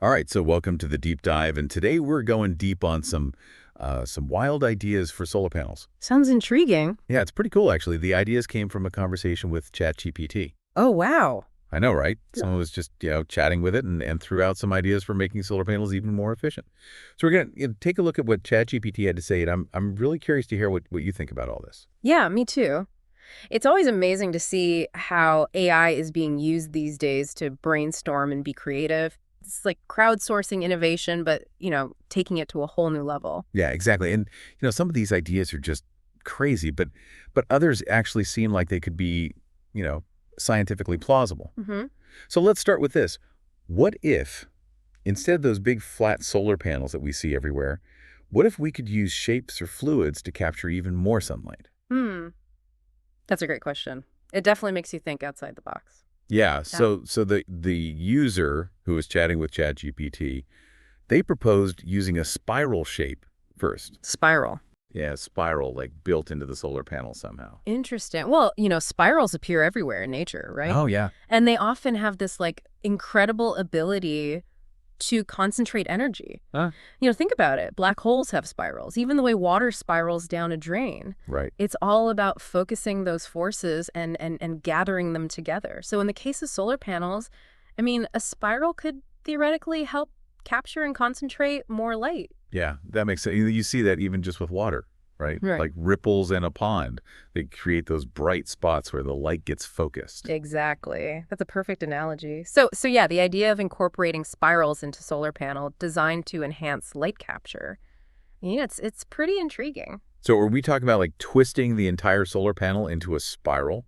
All right, so welcome to the deep dive, and today we're going deep on some wild ideas for solar panels. Sounds intriguing. Yeah, it's pretty cool actually. The ideas came from a conversation with ChatGPT. Oh, wow. I know, right? Yeah. Someone was just chatting with it and threw out some ideas for making solar panels even more efficient. So we're gonna take a look at what ChatGPT had to say, and I'm really curious to hear what you think about all this. Yeah, me too. It's always amazing to see how AI is being used these days to brainstorm and be creative. It's like crowdsourcing innovation, but, taking it to a whole new level. Yeah, exactly. And some of these ideas are just crazy, but others actually seem like they could be you know scientifically plausible. Hmm. So let's start with this. What if, instead of those big flat solar panels that we see everywhere, what if we could use shapes or fluids to capture even more sunlight? Hmm. That's a great question. It definitely makes you think outside the box. Yeah, Yeah. so the user who was chatting with ChatGPT, they proposed using a spiral shape first. Spiral. Yeah, spiral, like built into the solar panel somehow. Interesting. Well, spirals appear everywhere in nature, right? Oh, yeah. And they often have this incredible ability to concentrate energy. Huh? Think about it. Black holes have spirals, even the way water spirals down a drain. Right. It's all about focusing those forces and gathering them together. So in the case of solar panels, a spiral could theoretically help capture and concentrate more light. Yeah, that makes sense. You see that even just with water, right? Right. Like ripples in a pond. They create those bright spots where the light gets focused. Exactly. That's a perfect analogy. So yeah, the idea of incorporating spirals into solar panel designed to enhance light capture. It's pretty intriguing. So are we talking about like twisting the entire solar panel into a spiral?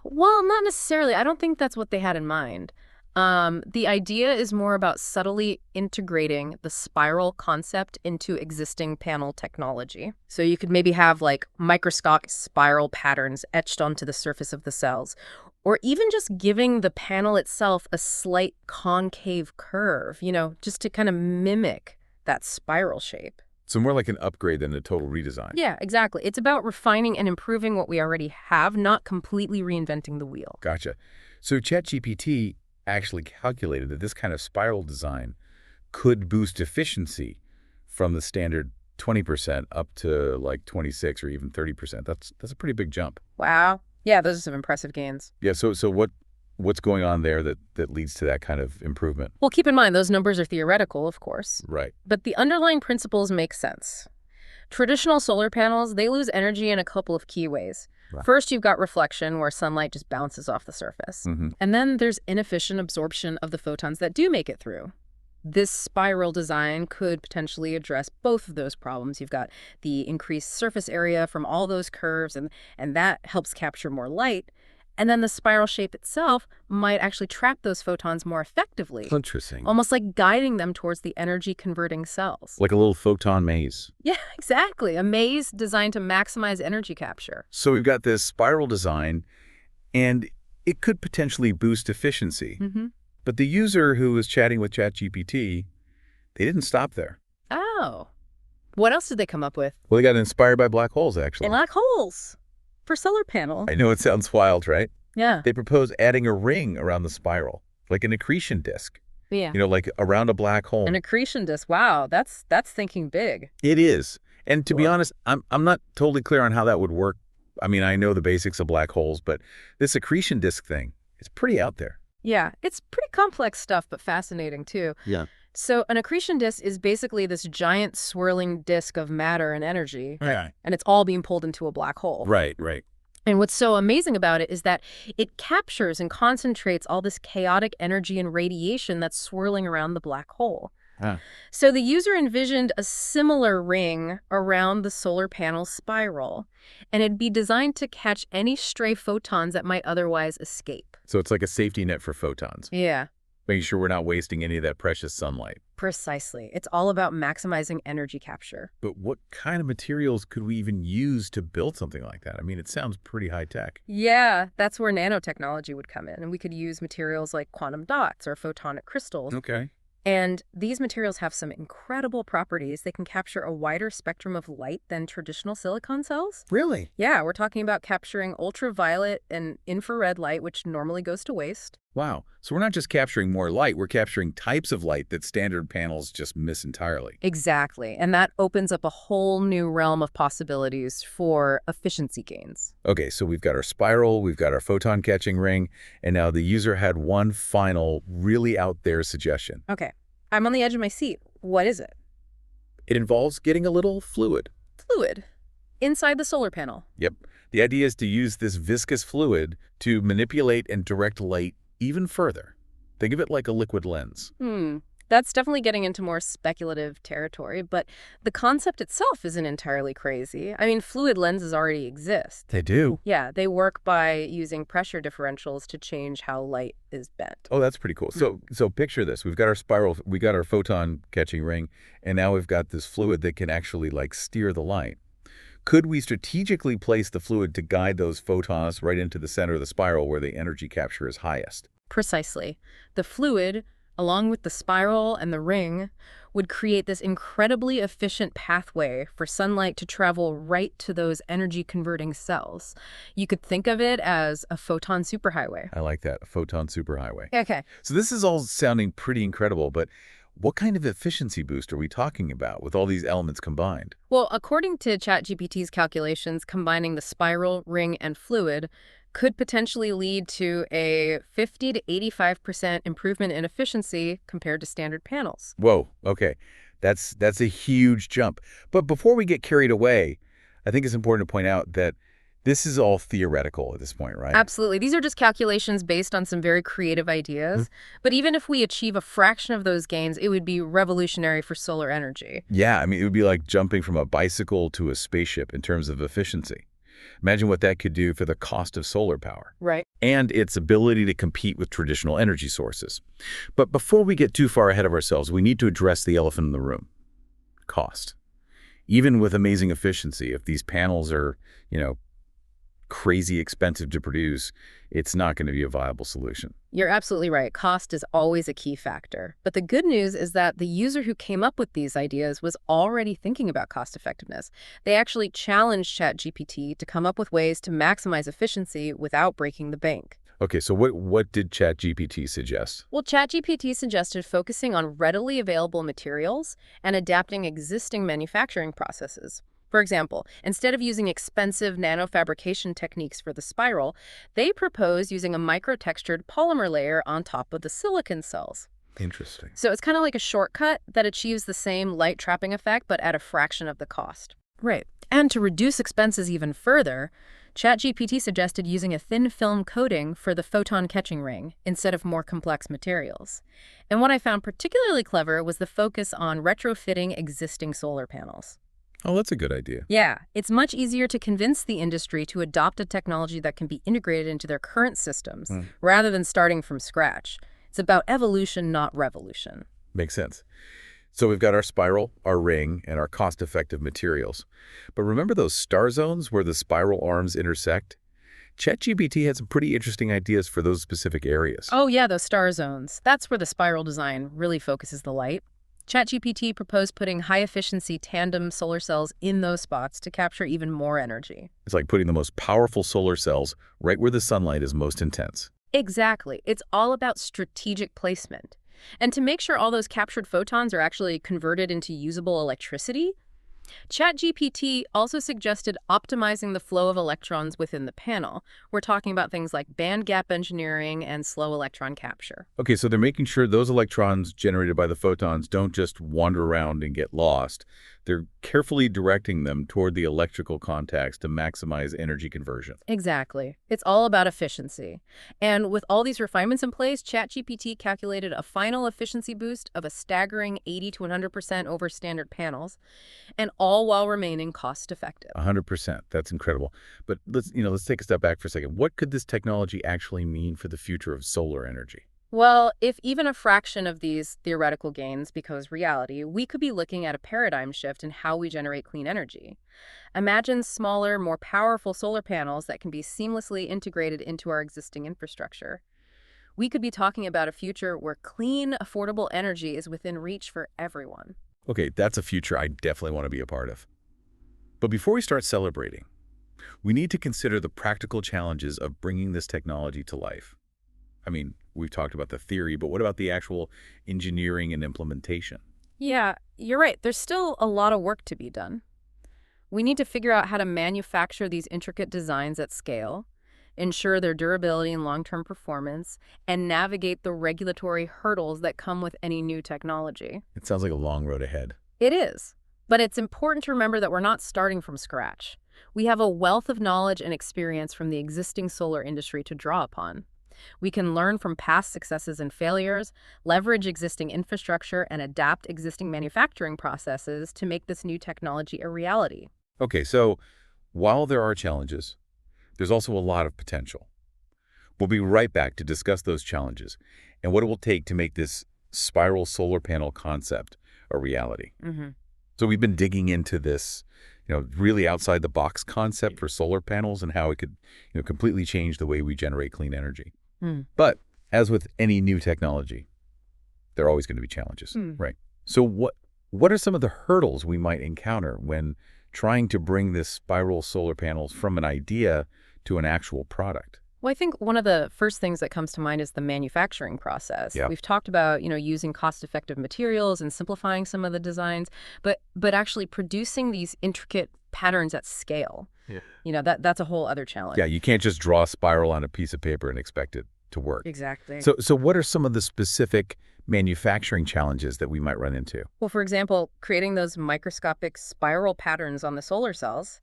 Well, not necessarily. I don't think that's what they had in mind. The idea is more about subtly integrating the spiral concept into existing panel technology. So you could maybe have microscopic spiral patterns etched onto the surface of the cells, or even just giving the panel itself a slight concave curve, just to kind of mimic that spiral shape. So more like an upgrade than a total redesign. Yeah, exactly. It's about refining and improving what we already have, not completely reinventing the wheel. Gotcha. So ChatGPT actually calculated that this kind of spiral design could boost efficiency from the standard 20% up to like 26 or even 30%. That's a pretty big jump. Wow. Yeah, those are some impressive gains. Yeah, so what's going on there that leads to that kind of improvement? Well, keep in mind, those numbers are theoretical, of course, Right. but the underlying principles make sense. Traditional solar panels, they lose energy in a couple of key ways. Right. First, you've got reflection, where sunlight just bounces off the surface. Mm-hmm. And then there's inefficient absorption of the photons that do make it through. This spiral design could potentially address both of those problems. You've got the increased surface area from all those curves, and that helps capture more light. And then the spiral shape itself might actually trap those photons more effectively, Interesting. almost like guiding them towards the energy-converting cells. Like a little photon maze. Yeah, exactly. A maze designed to maximize energy capture. So we've got this spiral design, and it could potentially boost efficiency. Mm-hmm. But the user who was chatting with ChatGPT, they didn't stop there. Oh. What else did they come up with? Well, they got inspired by black holes, actually. Black holes for solar panel. I know it sounds wild, right? Yeah. They proposed adding a ring around the spiral, like an accretion disk, Yeah. like around a black hole. An accretion disk. Wow, that's thinking big. It is. And to be Cool. honest, I'm not totally clear on how that would work. I mean, I know the basics of black holes, but this accretion disk thing is pretty out there. Yeah, it's pretty complex stuff, but fascinating too. Yeah. So an accretion disk is basically this giant swirling disk of matter and energy, Right. and it's all being pulled into a black hole. Right. And what's so amazing about it is that it captures and concentrates all this chaotic energy and radiation that's swirling around the black hole. Huh. So the user envisioned a similar ring around the solar panel spiral, and it'd be designed to catch any stray photons that might otherwise escape. So it's like a safety net for photons, Yeah, making sure we're not wasting any of that precious sunlight. precisely. It's all about maximizing energy capture. But what kind of materials could we even use to build something like that? I mean, it sounds pretty high tech. Yeah, that's where nanotechnology would come in, and we could use materials like quantum dots or photonic crystals. Okay. And these materials have some incredible properties. They can capture a wider spectrum of light than traditional silicon cells. Really? Yeah, we're talking about capturing ultraviolet and infrared light, which normally goes to waste. Wow. So we're not just capturing more light, we're capturing types of light that standard panels just miss entirely. Exactly. And that opens up a whole new realm of possibilities for efficiency gains. Okay, so we've got our spiral, we've got our photon catching ring, and now the user had one final, really out there suggestion. Okay. I'm on the edge of my seat. What is it? It involves getting a little fluid. Fluid. Inside the solar panel. Yep. The idea is to use this viscous fluid to manipulate and direct light even further. Think of it like a liquid lens. That's definitely getting into more speculative territory, but the concept itself isn't entirely crazy. I mean, fluid lenses already exist. They do. Yeah, they work by using pressure differentials to change how light is bent. Oh, that's pretty cool. So picture this. We've got our spiral, we got our photon catching ring, and now we've got this fluid that can actually like steer the light. Could we strategically place the fluid to guide those photons right into the center of the spiral where the energy capture is highest? Precisely. The fluid, along with the spiral and the ring, would create this incredibly efficient pathway for sunlight to travel right to those energy-converting cells. You could think of it as a photon superhighway. I like that, a photon superhighway. Okay. So this is all sounding pretty incredible, but what kind of efficiency boost are we talking about with all these elements combined? Well, according to ChatGPT's calculations, combining the spiral, ring, and fluid could potentially lead to a 50 to 85% improvement in efficiency compared to standard panels. Whoa, okay. That's a huge jump. But before we get carried away, I think it's important to point out that this is all theoretical at this point, right? Absolutely. These are just calculations based on some very creative ideas. But even if we achieve a fraction of those gains, it would be revolutionary for solar energy. Yeah, I mean, it would be like jumping from a bicycle to a spaceship in terms of efficiency. Imagine what that could do for the cost of solar power. Right. And its ability to compete with traditional energy sources. But before we get too far ahead of ourselves, we need to address the elephant in the room. Cost. Even with amazing efficiency, if these panels are, crazy expensive to produce, it's not going to be a viable solution. You're absolutely right. Cost is always a key factor. But the good news is that the user who came up with these ideas was already thinking about cost effectiveness. They actually challenged ChatGPT to come up with ways to maximize efficiency without breaking the bank. Okay, so what did ChatGPT suggest? Well, ChatGPT suggested focusing on readily available materials and adapting existing manufacturing processes. For example, instead of using expensive nanofabrication techniques for the spiral, they propose using a microtextured polymer layer on top of the silicon cells. Interesting. So it's kind of like a shortcut that achieves the same light trapping effect, but at a fraction of the cost. Right. And to reduce expenses even further, ChatGPT suggested using a thin film coating for the photon catching ring instead of more complex materials. And what I found particularly clever was the focus on retrofitting existing solar panels. Oh, that's a good idea. Yeah, it's much easier to convince the industry to adopt a technology that can be integrated into their current systems rather than starting from scratch. It's about evolution, not revolution. Makes sense. So we've got our spiral, our ring, and our cost-effective materials. But remember those star zones where the spiral arms intersect? ChatGPT had some pretty interesting ideas for those specific areas. Oh yeah, those star zones. That's where the spiral design really focuses the light. ChatGPT proposed putting high-efficiency tandem solar cells in those spots to capture even more energy. It's like putting the most powerful solar cells right where the sunlight is most intense. Exactly. It's all about strategic placement. And to make sure all those captured photons are actually converted into usable electricity, ChatGPT also suggested optimizing the flow of electrons within the panel. We're talking about things like band gap engineering and slow electron capture. Okay, so they're making sure those electrons generated by the photons don't just wander around and get lost. They're carefully directing them toward the electrical contacts to maximize energy conversion. Exactly. It's all about efficiency. And with all these refinements in place, ChatGPT calculated a final efficiency boost of a staggering 80 to 100% over standard panels, and all while remaining cost-effective. 100%. That's incredible. But let's take a step back for a second. What could this technology actually mean for the future of solar energy? Well, if even a fraction of these theoretical gains becomes reality, we could be looking at a paradigm shift in how we generate clean energy. Imagine smaller, more powerful solar panels that can be seamlessly integrated into our existing infrastructure. We could be talking about a future where clean, affordable energy is within reach for everyone. Okay, that's a future I definitely want to be a part of. But before we start celebrating, we need to consider the practical challenges of bringing this technology to life. I mean, we've talked about the theory, but what about the actual engineering and implementation? Yeah, you're right. There's still a lot of work to be done. We need to figure out how to manufacture these intricate designs at scale, ensure their durability and long-term performance, and navigate the regulatory hurdles that come with any new technology. It sounds like a long road ahead. It is, but it's important to remember that we're not starting from scratch. We have a wealth of knowledge and experience from the existing solar industry to draw upon. We can learn from past successes and failures, leverage existing infrastructure, and adapt existing manufacturing processes to make this new technology a reality. Okay, so while there are challenges, there's also a lot of potential. We'll be right back to discuss those challenges and what it will take to make this spiral solar panel concept a reality. So we've been digging into this, really outside the box concept for solar panels and how it could, completely change the way we generate clean energy. But as with any new technology, there are always going to be challenges, right? So what are some of the hurdles we might encounter when trying to bring this spiral solar panels from an idea to an actual product? Well, I think one of the first things that comes to mind is the manufacturing process. Yeah. We've talked about, using cost-effective materials and simplifying some of the designs, but actually producing these intricate patterns at scale. Yeah. That's a whole other challenge. Yeah, you can't just draw a spiral on a piece of paper and expect it to work. Exactly. So what are some of the specific manufacturing challenges that we might run into? Well, for example, creating those microscopic spiral patterns on the solar cells,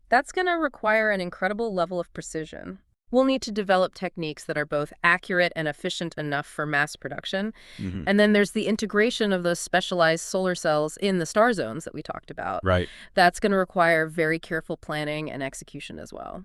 that's going to require an incredible level of precision. We'll need to develop techniques that are both accurate and efficient enough for mass production. And then there's the integration of those specialized solar cells in the star zones that we talked about. Right. That's going to require very careful planning and execution as well.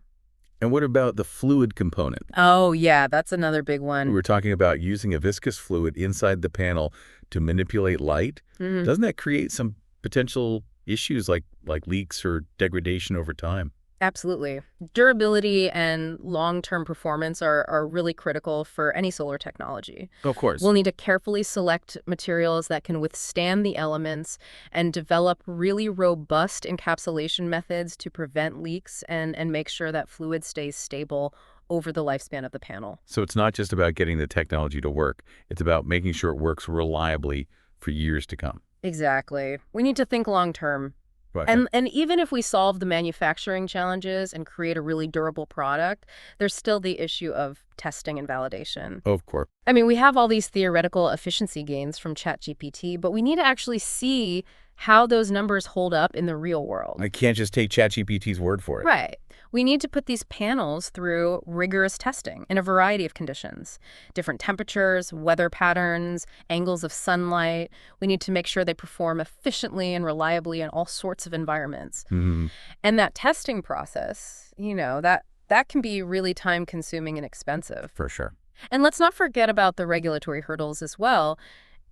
And what about the fluid component? Oh, yeah, that's another big We one. were talking about using a viscous fluid inside the panel to manipulate light. Doesn't that create some potential issues like leaks or degradation over time? Absolutely. Durability and long-term performance are really critical for any solar technology. Of course. We'll need to carefully select materials that can withstand the elements and develop really robust encapsulation methods to prevent leaks and make sure that fluid stays stable over the lifespan of the panel. So it's not just about getting the technology to work. It's about making sure it works reliably for years to come. Exactly. We need to think long-term. Right. And even if we solve the manufacturing challenges and create a really durable product, there's still the issue of testing and validation. Of course. I mean, we have all these theoretical efficiency gains from ChatGPT, but we need to actually see how those numbers hold up in the real world. I can't just take ChatGPT's word for it. Right. We need to put these panels through rigorous testing in a variety of conditions. Different temperatures, weather patterns, angles of sunlight. We need to make sure they perform efficiently and reliably in all sorts of environments. And that testing process, that can be really time-consuming and expensive. For sure. And let's not forget about the regulatory hurdles as well.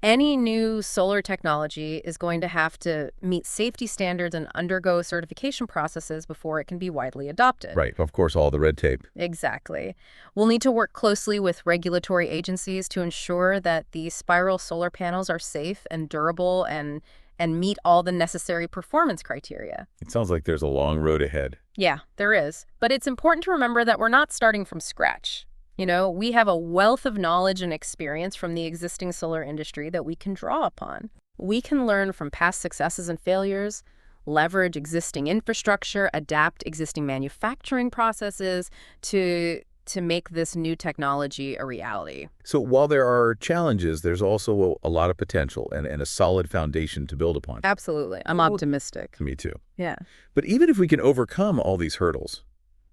Any new solar technology is going to have to meet safety standards and undergo certification processes before it can be widely adopted. Right. Of course, all the red tape. Exactly. We'll need to work closely with regulatory agencies to ensure that these spiral solar panels are safe and durable and meet all the necessary performance criteria. It sounds like there's a long road ahead. Yeah, there is. But it's important to remember that we're not starting from scratch. We have a wealth of knowledge and experience from the existing solar industry that we can draw upon. We can learn from past successes and failures, leverage existing infrastructure, adapt existing manufacturing processes to make this new technology a reality. So while there are challenges, there's also a lot of potential and a solid foundation to build upon. Absolutely. I'm optimistic. Me too. Yeah. But even if we can overcome all these hurdles,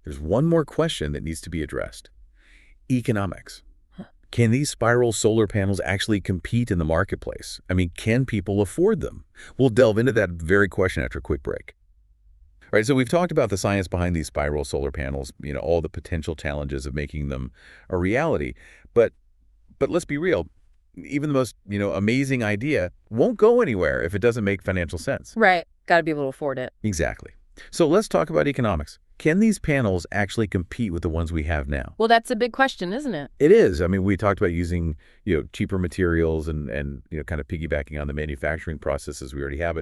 there's one more question that needs to be addressed. Economics. Can these spiral solar panels actually compete in the marketplace? I mean, can people afford them? We'll delve into that very question after a quick break. All right, so we've talked about the science behind these spiral solar panels, all the potential challenges of making them a reality. But let's be real, even the most, amazing idea won't go anywhere if it doesn't make financial sense. Right. Got to be able to afford it. Exactly. So let's talk about economics. Can these panels actually compete with the ones we have now? Well, that's a big question, isn't it? It is. I mean, we talked about using, cheaper materials and kind of piggybacking on the manufacturing processes we already have.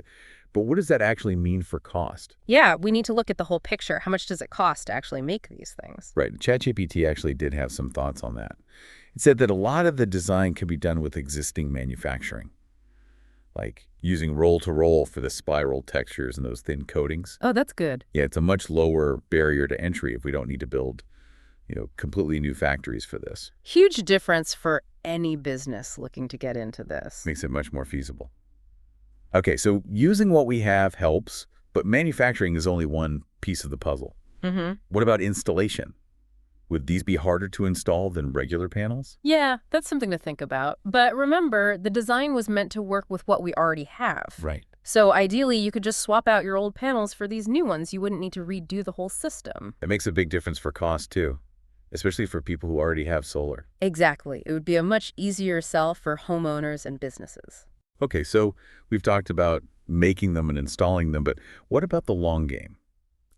But what does that actually mean for cost? Yeah, we need to look at the whole picture. How much does it cost to actually make these things? Right. ChatGPT actually did have some thoughts on that. It said that a lot of the design can be done with existing manufacturing, like using roll-to-roll for the spiral textures and those thin coatings. Oh, that's good. Yeah, it's a much lower barrier to entry if we don't need to build, completely new factories for this. Huge difference for any business looking to get into this. Makes it much more feasible. Okay, so using what we have helps, but manufacturing is only one piece of the puzzle. Mm-hmm. What about installation? Would these be harder to install than regular panels? Yeah, that's something to think about. But remember, the design was meant to work with what we already have. Right. So ideally, you could just swap out your old panels for these new ones. You wouldn't need to redo the whole system. It makes a big difference for cost, too, especially for people who already have solar. Exactly. It would be a much easier sell for homeowners and businesses. Okay, so we've talked about making them and installing them, but what about the long game?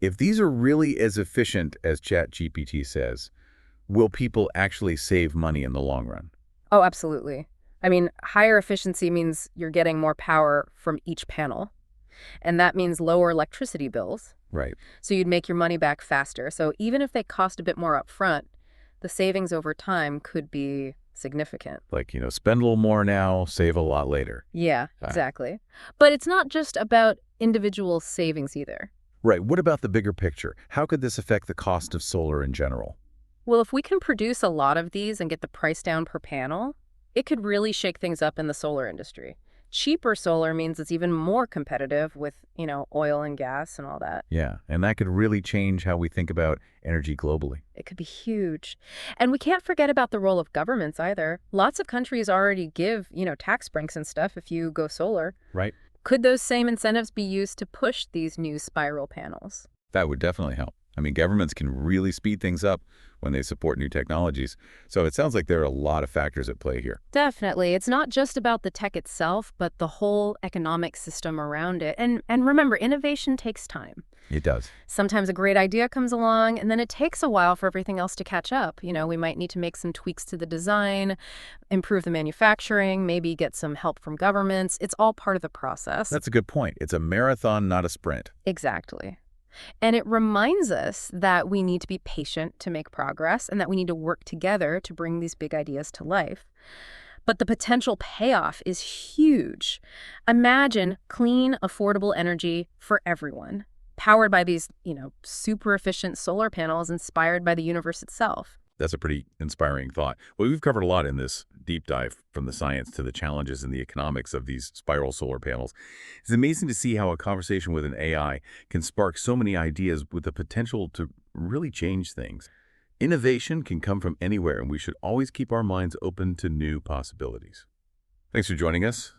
If these are really as efficient as ChatGPT says, will people actually save money in the long run? Oh, absolutely. I mean, higher efficiency means you're getting more power from each panel, and that means lower electricity bills. Right. So you'd make your money back faster. So even if they cost a bit more up front, the savings over time could be significant. Like, spend a little more now, save a lot later. Yeah, exactly. But it's not just about individual savings either. Right. What about the bigger picture? How could this affect the cost of solar in general? Well, if we can produce a lot of these and get the price down per panel, it could really shake things up in the solar industry. Cheaper solar means it's even more competitive with, oil and gas and all that. Yeah, and that could really change how we think about energy globally. It could be huge. And we can't forget about the role of governments either. Lots of countries already give, tax breaks and stuff if you go solar. Right. Could those same incentives be used to push these new spiral panels? That would definitely help. I mean, governments can really speed things up when they support new technologies. So it sounds like there are a lot of factors at play here. Definitely. It's not just about the tech itself, but the whole economic system around it. And remember, innovation takes time. It does. Sometimes a great idea comes along, and then it takes a while for everything else to catch up. We might need to make some tweaks to the design, improve the manufacturing, maybe get some help from governments. It's all part of the process. That's a good point. It's a marathon, not a sprint. Exactly. And it reminds us that we need to be patient to make progress and that we need to work together to bring these big ideas to life. But the potential payoff is huge. Imagine clean, affordable energy for everyone, powered by these, super efficient solar panels inspired by the universe itself. That's a pretty inspiring thought. Well, we've covered a lot in this deep dive, from the science to the challenges and the economics of these spiral solar panels. It's amazing to see how a conversation with an AI can spark so many ideas with the potential to really change things. Innovation can come from anywhere, and we should always keep our minds open to new possibilities. Thanks for joining us.